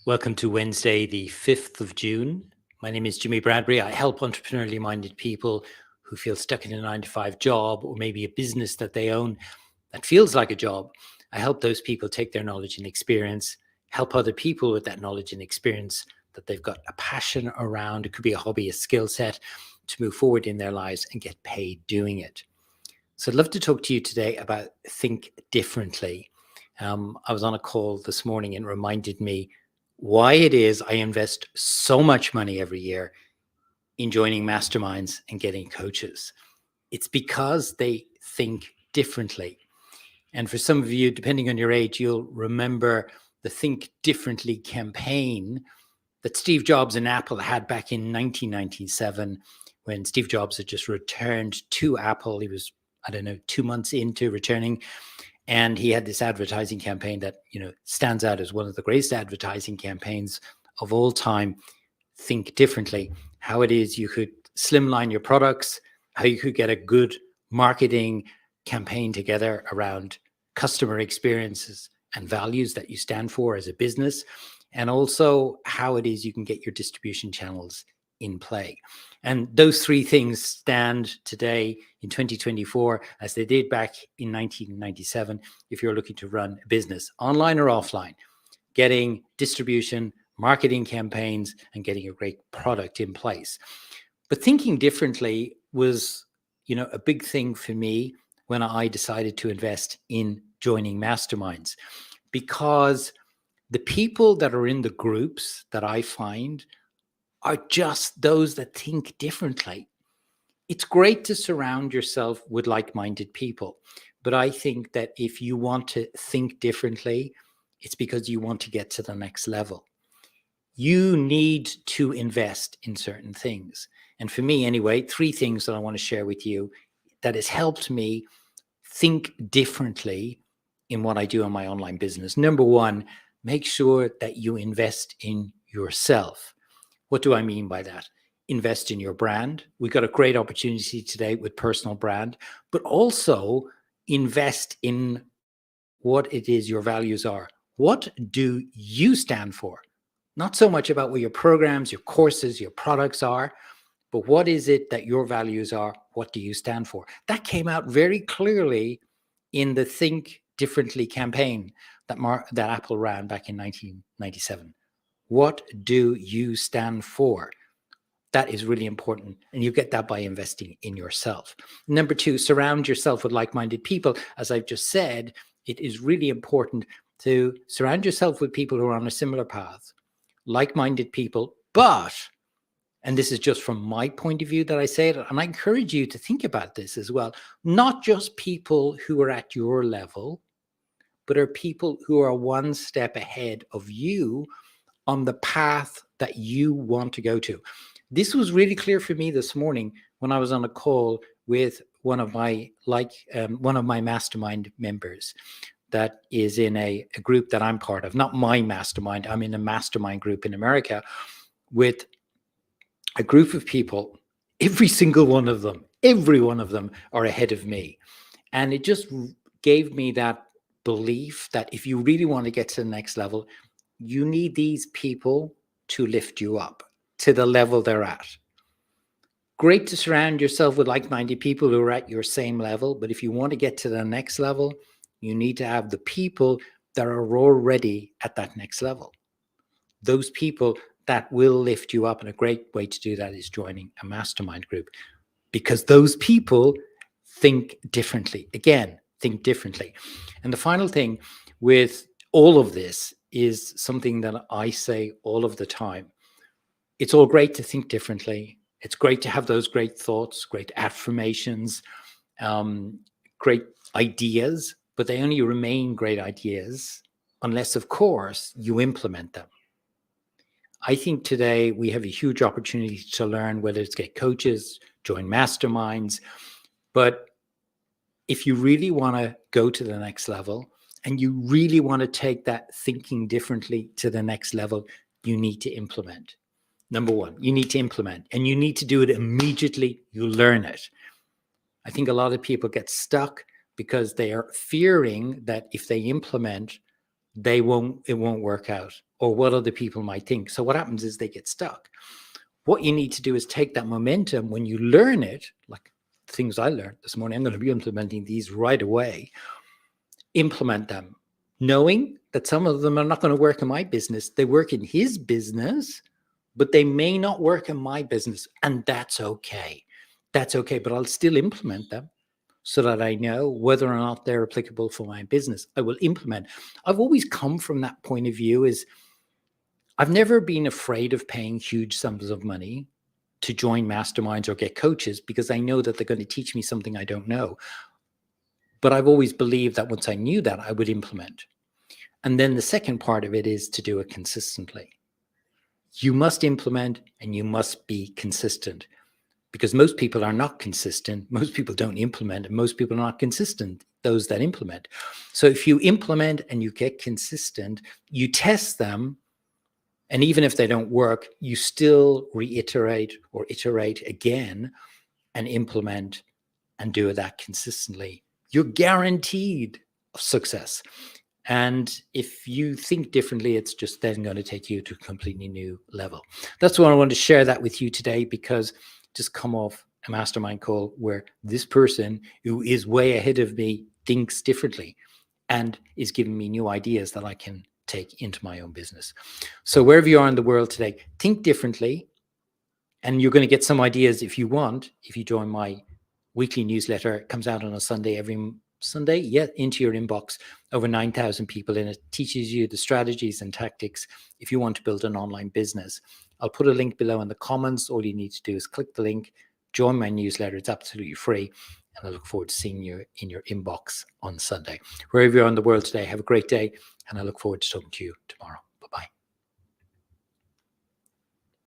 Welcome to Wednesday, the 5th of June. My name is Jimmy Bradbury. I help entrepreneurially minded people who feel stuck in a 9-to-5 job or maybe a business that they own that feels like a job. I help those people take their knowledge and experience, help other people with that knowledge and experience that they've got a passion around. It could be a hobby, a skill set to move forward in their lives and get paid doing it. So I'd love to talk to you today about think differently. I was on a call this morning and it reminded me why it is I invest so much money every year in joining masterminds and getting coaches. It's because they think differently. And for some of you, depending on your age, you'll remember the Think Differently campaign that Steve Jobs and Apple had back in 1997 when Steve Jobs had just returned to Apple. He was, 2 months into returning. And he had this advertising campaign that, stands out as one of the greatest advertising campaigns of all time. Think differently, how it is you could slimline your products, how you could get a good marketing campaign together around customer experiences and values that you stand for as a business, and also how it is you can get your distribution channels in play. And those three things stand today in 2024 as they did back in 1997 if you're looking to run a business, online or offline, getting distribution, marketing campaigns, and getting a great product in place. But thinking differently was, a big thing for me when I decided to invest in joining masterminds, because the people that are in the groups that I find are just those that think differently. It's great to surround yourself with like-minded people, but I think that if you want to think differently, it's because you want to get to the next level. You need to invest in certain things. And for me anyway, three things that I want to share with you that has helped me think differently in what I do in my online business. Number one, make sure that you invest in yourself. What do I mean by that? Invest in your brand. We've got a great opportunity today with personal brand, but also invest in what it is your values are. What do you stand for? Not so much about what your programs, your courses, your products are, but what is it that your values are? What do you stand for? That came out very clearly in the Think Differently campaign that Apple ran back in 1997. What do you stand for? That is really important. And you get that by investing in yourself. Number two, surround yourself with like-minded people. As I've just said, it is really important to surround yourself with people who are on a similar path, like-minded people, but, and this is just from my point of view that I say it, and I encourage you to think about this as well, not just people who are at your level, but are people who are one step ahead of you on the path that you want to go to. This was really clear for me this morning when I was on a call with one of my mastermind members that is in a group that I'm part of, not my mastermind. I'm in a mastermind group in America with a group of people. Every one of them are ahead of me. And it just gave me that belief that if you really want to get to the next level, you need these people to lift you up to the level they're at. Great to surround yourself with like-minded people who are at your same level, but if you want to get to the next level, you need to have the people that are already at that next level. Those people that will lift you up, and a great way to do that is joining a mastermind group, because those people think differently. Again, think differently. And the final thing with all of this is something that I say all of the time. It's all great to think differently. It's great to have those great thoughts, great affirmations, great ideas, but they only remain great ideas unless, of course, you implement them. I think today we have a huge opportunity to learn, whether it's get coaches, join masterminds, but if you really want to go to the next level and you really want to take that thinking differently to the next level, you need to implement. Number one, you need to implement, and you need to do it immediately. You learn it. I think a lot of people get stuck because they are fearing that if they implement, it won't work out. or what other people might think. So what happens is they get stuck. What you need to do is take that momentum when you learn it, like things I learned this morning. I'm going to be implementing these right away. Implement them, knowing that some of them are not going to work in my business. They work in his business, but they may not work in my business. And that's okay. That's okay. But I'll still implement them so that I know whether or not they're applicable for my business. I will implement. I've always come from that point of view is I've never been afraid of paying huge sums of money to join masterminds or get coaches because I know that they're going to teach me something I don't know. But I've always believed that once I knew that, I would implement. And then the second part of it is to do it consistently. You must implement and you must be consistent because most people are not consistent. Most people don't implement and most people are not consistent, those that implement. So if you implement and you get consistent, you test them. And even if they don't work, you still reiterate or iterate again and implement and do that consistently. You're guaranteed success. And if you think differently, it's just then going to take you to a completely new level. That's why I wanted to share that with you today, because just come off a mastermind call where this person who is way ahead of me thinks differently and is giving me new ideas that I can take into my own business. So wherever you are in the world today, think differently. And you're going to get some ideas if you want, if you join my weekly newsletter. It comes out on a Sunday, every Sunday, into your inbox. Over 9,000 people in it. Teaches you the strategies and tactics if you want to build an online business. I'll put a link below in the comments. All you need to do is click the link, join my newsletter. It's absolutely free. And I look forward to seeing you in your inbox on Sunday. Wherever you are in the world today, have a great day. And I look forward to talking to you tomorrow.